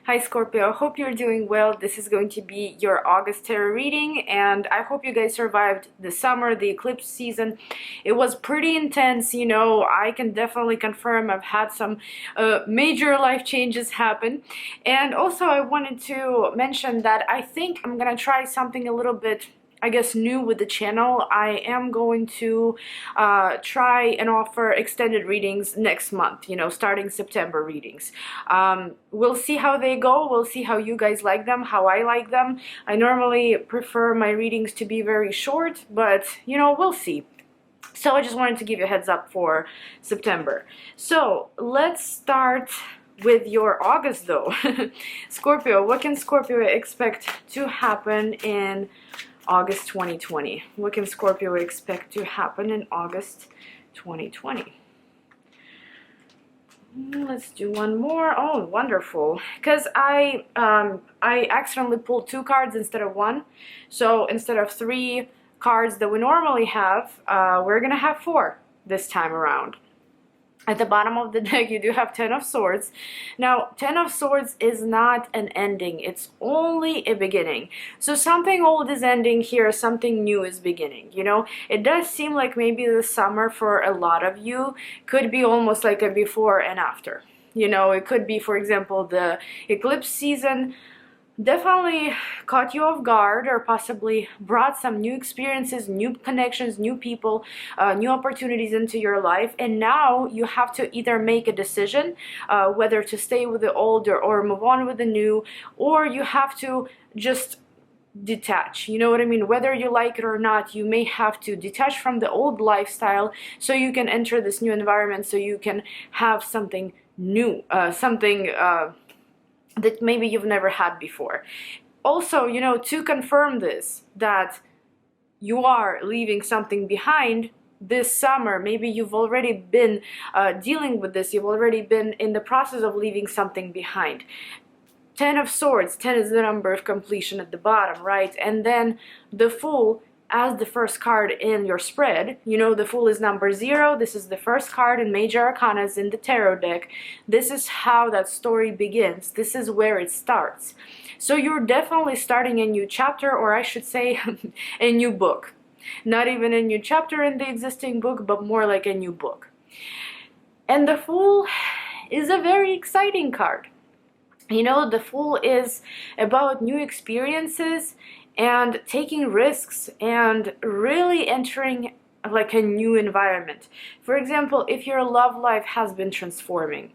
Hi Scorpio, I hope you're doing well. This is going to be your August tarot reading, and I hope you guys survived the summer, the eclipse season. It was pretty intense, you know. I can definitely confirm I've had some major life changes happen. And also I wanted to mention that I think I'm gonna try something a little bit, I guess, new with the channel. I am going to try and offer extended readings next month, you know, starting September readings. We'll see how they go. We'll see how you guys like them, how I like them. I normally prefer my readings to be very short, but, you know, we'll see. So I just wanted to give you a heads up for September. So let's start with your August though. Scorpio, what can Scorpio expect to happen in August 2020? What can Scorpio expect to happen in August 2020? Let's do one more. Oh, wonderful. Because I accidentally pulled 2 cards instead of 1. So instead of 3 cards that we normally have, we're gonna have 4 this time around. At the bottom of the deck, you do have 10 of Swords. Now, 10 of Swords is not an ending. It's only a beginning. So something old is ending here, something new is beginning, you know? It does seem like maybe the summer for a lot of you could be almost like a before and after. You know, it could be, for example, the eclipse season definitely caught you off guard, or possibly brought some new experiences, new connections, new people, new opportunities into your life, and now you have to either make a decision whether to stay with the old or move on with the new, or you have to just detach. You know what I mean? Whether you like it or not, you may have to detach from the old lifestyle so you can enter this new environment, so you can have something new, something that maybe you've never had before. Also, you know, to confirm this, that you are leaving something behind this summer, maybe you've already been dealing with this, you've already been in the process of leaving something behind. 10 of Swords, 10 is the number of completion at the bottom, right? And then the Fool as the first card in your spread. You know, the Fool is number 0. This is the first card in Major Arcanas in the tarot deck. This is how that story begins. This is where it starts. So you're definitely starting a new chapter, or I should say a new book. Not even a new chapter in the existing book, but more like a new book. And the Fool is a very exciting card. You know, the Fool is about new experiences and taking risks and really entering like a new environment. For example, if your love life has been transforming,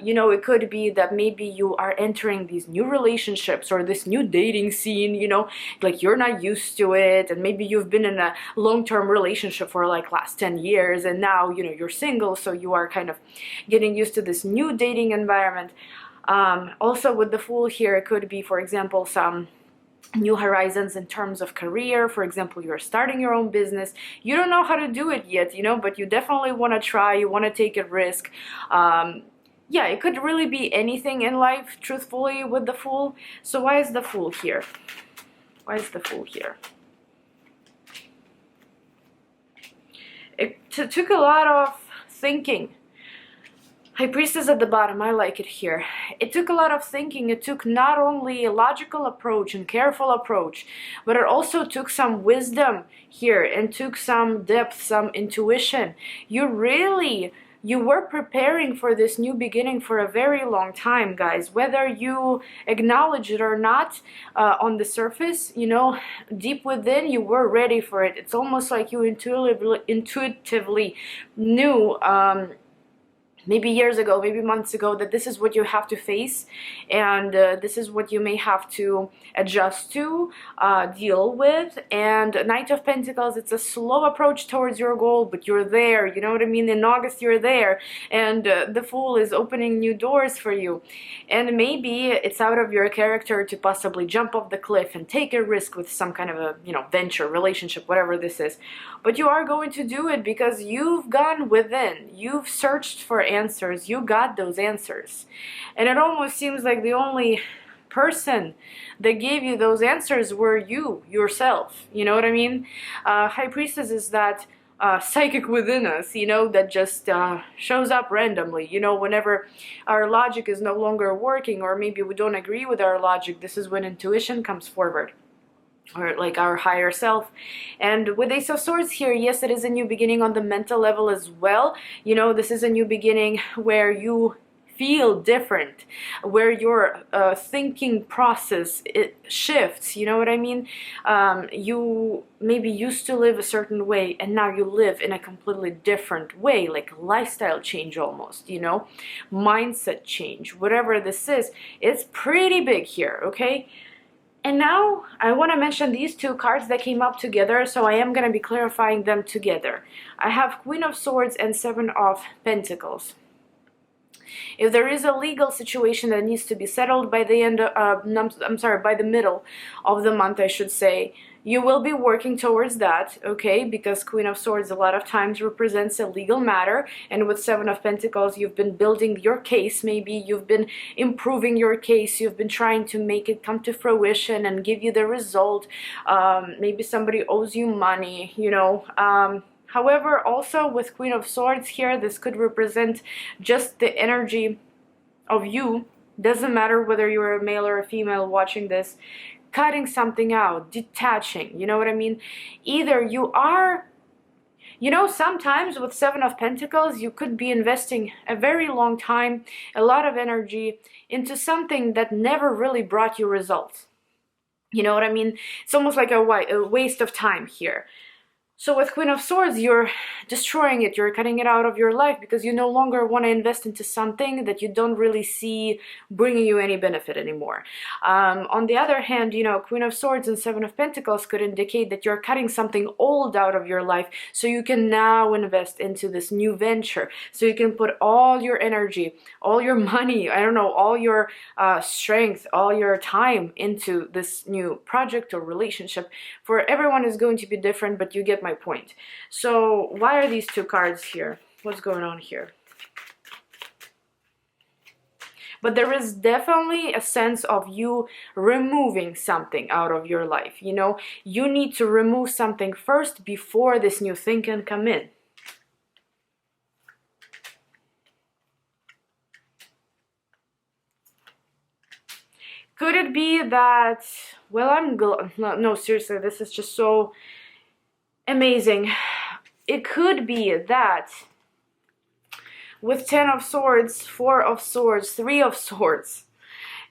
you know, it could be that maybe you are entering these new relationships or this new dating scene, you know, like you're not used to it, and maybe you've been in a long-term relationship for like last 10 years and now, you know, you're single, so you are kind of getting used to this new dating environment. Also with the Fool here, it could be, for example, some new horizons in terms of career. For example, you're starting your own business, you don't know how to do it yet, you know, but you definitely want to try, you want to take a risk. Yeah, it could really be anything in life, truthfully, with the Fool. So why is the Fool here? Why is the Fool here? It took a lot of thinking. High Priestess at the bottom, I like it here. It took a lot of thinking. It took not only a logical approach and careful approach, but it also took some wisdom here and took some depth, some intuition. You were preparing for this new beginning for a very long time, guys. Whether you acknowledge it or not, on the surface, you know, deep within, you were ready for it. It's almost like you intuitively knew, maybe years ago, maybe months ago, that this is what you have to face, and this is what you may have to adjust to, deal with. And Knight of Pentacles, it's a slow approach towards your goal, but you're there, you know what I mean? In August, you're there, and the Fool is opening new doors for you. And maybe it's out of your character to possibly jump off the cliff and take a risk with some kind of a, you know, venture, relationship, whatever this is. But you are going to do it because you've gone within, you've searched for answers, you got those answers. And it almost seems like the only person that gave you those answers were you, yourself. You know what I mean? High Priestess is that psychic within us, you know, that just shows up randomly. You know, whenever our logic is no longer working, or maybe we don't agree with our logic, this is when intuition comes forward, or like our higher self. And with Ace of Swords here, yes, it is a new beginning on the mental level as well. You know, this is a new beginning where you feel different, where your thinking process, it shifts, you know what I mean? You maybe used to live a certain way and now you live in a completely different way, like lifestyle change almost, you know, mindset change, whatever this is. It's pretty big here, okay? And now I want to mention these two cards that came up together, so I am going to be clarifying them together. I have Queen of Swords and Seven of Pentacles. If there is a legal situation that needs to be settled by the end by the middle of the month, I should say, you will be working towards that, okay? Because Queen of Swords a lot of times represents a legal matter, and with Seven of Pentacles, you've been building your case, maybe you've been improving your case, you've been trying to make it come to fruition and give you the result. Maybe somebody owes you money, you know. However, also with Queen of Swords here, this could represent just the energy of you. Doesn't matter whether you're a male or a female watching this, cutting something out, detaching, you know what I mean? Either you are, you know, sometimes with Seven of Pentacles, you could be investing a very long time, a lot of energy into something that never really brought you results. You know what I mean? It's almost like a waste of time here. So with Queen of Swords, you're destroying it, you're cutting it out of your life because you no longer want to invest into something that you don't really see bringing you any benefit anymore. On the other hand, you know, Queen of Swords and Seven of Pentacles could indicate that you're cutting something old out of your life so you can now invest into this new venture. So you can put all your energy, all your money, I don't know, all your strength, all your time into this new project or relationship. For everyone is going to be different, but you get my point. So why are these two cards here? What's going on here? But there is definitely a sense of you removing something out of your life. You know, you need to remove something first before this new thing can come in. Could it be that, well, no, seriously, this is just so amazing. It could be that with 10 of Swords, 4 of Swords, 3 of Swords,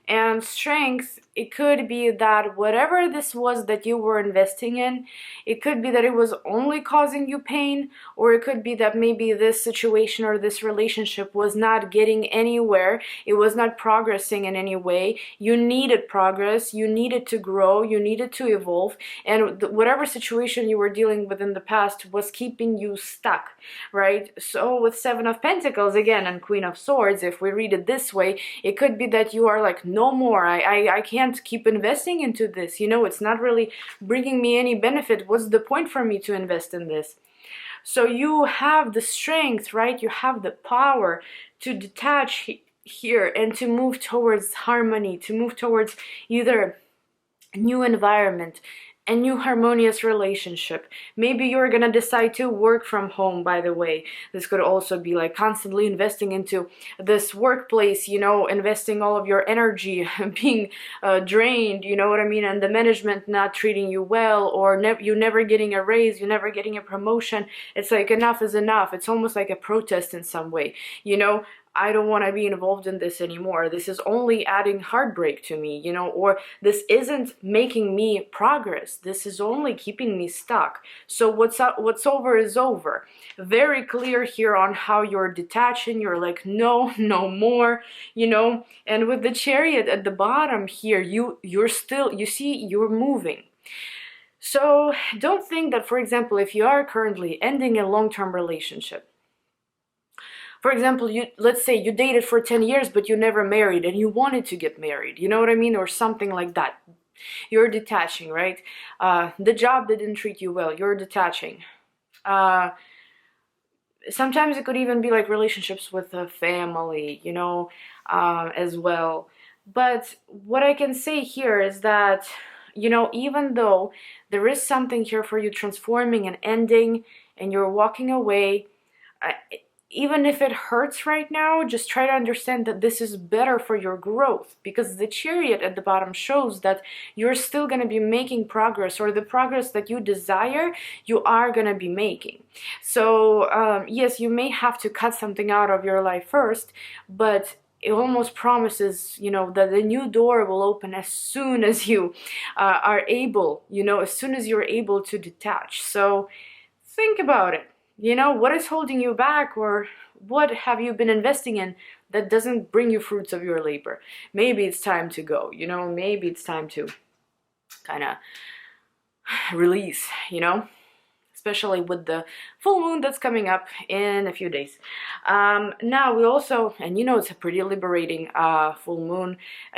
and Strength, it could be that whatever this was that you were investing in, it could be that it was only causing you pain, or it could be that maybe this situation or this relationship was not getting anywhere, it was not progressing in any way. You needed progress, you needed to grow, you needed to evolve, and whatever situation you were dealing with in the past was keeping you stuck, right? So with Seven of Pentacles again and Queen of Swords, if we read it this way, it could be that you are like, no more, I can't keep investing into this, you know, it's not really bringing me any benefit. What's the point for me to invest in this? So you have the strength, right? You have the power to detach here and to move towards harmony, to move towards either a new environment, a new harmonious relationship. Maybe you're gonna decide to work from home, by the way. This could also be like constantly investing into this workplace, you know, investing all of your energy, being drained, you know what I mean, and the management not treating you well, or you never getting a raise, you never getting a promotion. It's like enough is enough. It's almost like a protest in some way, you know. I don't want to be involved in this anymore. This is only adding heartbreak to me, you know, or this isn't making me progress. This is only keeping me stuck. So what's over is over. Very clear here on how you're detaching. You're like, no, no more, you know. And with the Chariot at the bottom here, you're still, you see, you're moving. So don't think that, for example, if you are currently ending a long-term relationship, for example, let's say you dated for 10 years, but you never married and you wanted to get married, you know what I mean? Or something like that. You're detaching, right? The job didn't treat you well, you're detaching. Sometimes it could even be like relationships with a family, you know, as well. But what I can say here is that, you know, even though there is something here for you transforming and ending, and you're walking away, even if it hurts right now, just try to understand that this is better for your growth, because the Chariot at the bottom shows that you're still going to be making progress, or the progress that you desire, you are going to be making. So yes, you may have to cut something out of your life first, but it almost promises, you know, that the new door will open as soon as you are able, you know, as soon as you're able to detach. So think about it. You know, what is holding you back, or what have you been investing in that doesn't bring you fruits of your labor? Maybe it's time to go, you know, maybe it's time to kind of release, you know, especially with the full moon that's coming up in a few days. Now we also, and you know, it's a pretty liberating full moon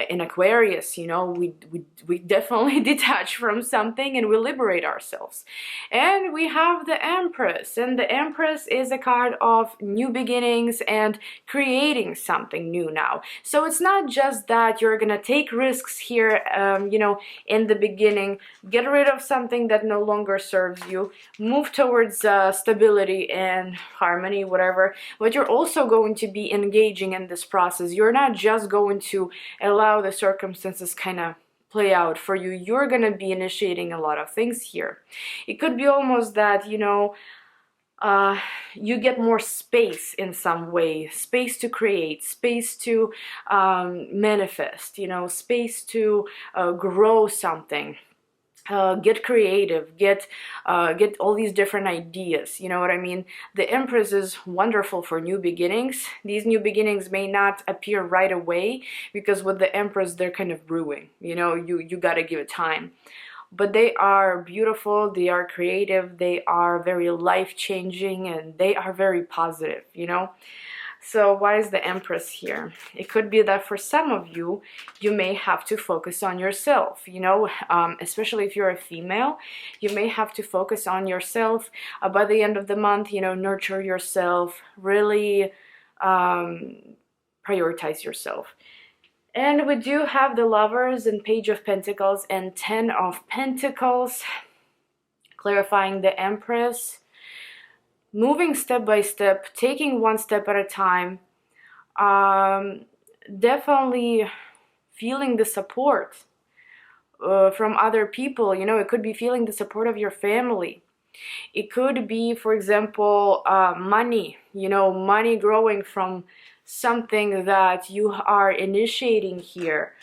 in Aquarius. You know, we definitely detach from something and we liberate ourselves. And we have the Empress, and the Empress is a card of new beginnings and creating something new now. So it's not just that you're gonna take risks here, you know, in the beginning, get rid of something that no longer serves you, move towards stability and harmony, whatever, but you're also going to be engaging in this process. You're not just going to allow the circumstances kind of play out for you. You're going to be initiating a lot of things here. It could be almost that, you know, you get more space in some way, space to create, space to manifest, you know, space to grow something. Get creative, get all these different ideas, you know what I mean? The Empress is wonderful for new beginnings. These new beginnings may not appear right away, because with the Empress, they're kind of brewing, you know, you gotta give it time. But they are beautiful, they are creative, they are very life-changing, and they are very positive, you know? So why is the Empress here? It could be that for some of you, you may have to focus on yourself, you know, especially if you're a female, you may have to focus on yourself by the end of the month, you know, nurture yourself, really prioritize yourself. And we do have the Lovers and Page of Pentacles and 10 of Pentacles, clarifying the Empress. Moving step by step, taking one step at a time, definitely feeling the support from other people. You know, it could be feeling the support of your family. It could be, for example, money, you know, money growing from something that you are initiating here.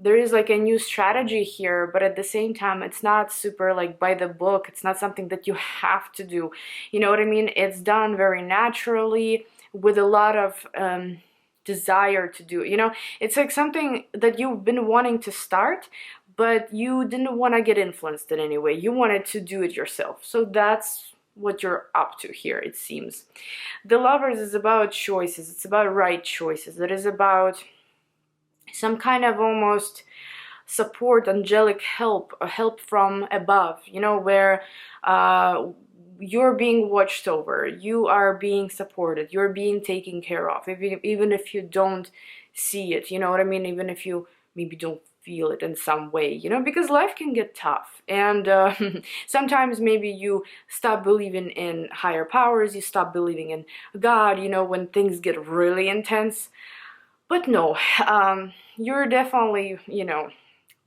There is like a new strategy here, but at the same time, it's not super like by the book. It's not something that you have to do. You know what I mean? It's done very naturally with a lot of desire to do. You know, it's like something that you've been wanting to start, but you didn't want to get influenced in any way. You wanted to do it yourself. So that's what you're up to here, it seems. The Lovers is about choices. It's about right choices. It is about some kind of almost support, angelic help, a help from above, you know, where you're being watched over, you are being supported, you're being taken care of, even if you don't see it, you know what I mean, even if you maybe don't feel it in some way, you know, because life can get tough, and sometimes maybe you stop believing in higher powers, you stop believing in God, you know, when things get really intense. But no, you're definitely, you know,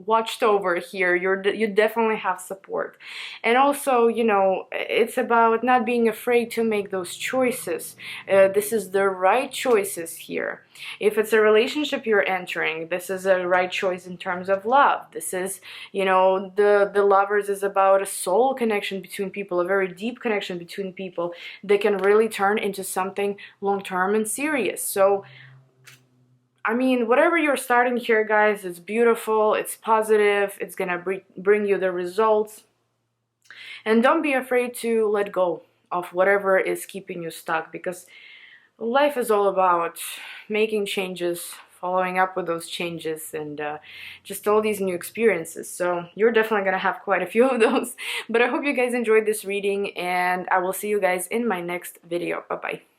watched over here. You definitely have support. And also, you know, it's about not being afraid to make those choices. This is the right choices here. If it's a relationship you're entering, this is a right choice in terms of love. This is, you know, the Lovers is about a soul connection between people, a very deep connection between people that can really turn into something long-term and serious. So I mean, whatever you're starting here, guys, it's beautiful, it's positive, it's gonna bring you the results. And don't be afraid to let go of whatever is keeping you stuck, because life is all about making changes, following up with those changes, and just all these new experiences. So you're definitely gonna have quite a few of those. But I hope you guys enjoyed this reading, and I will see you guys in my next video. Bye-bye.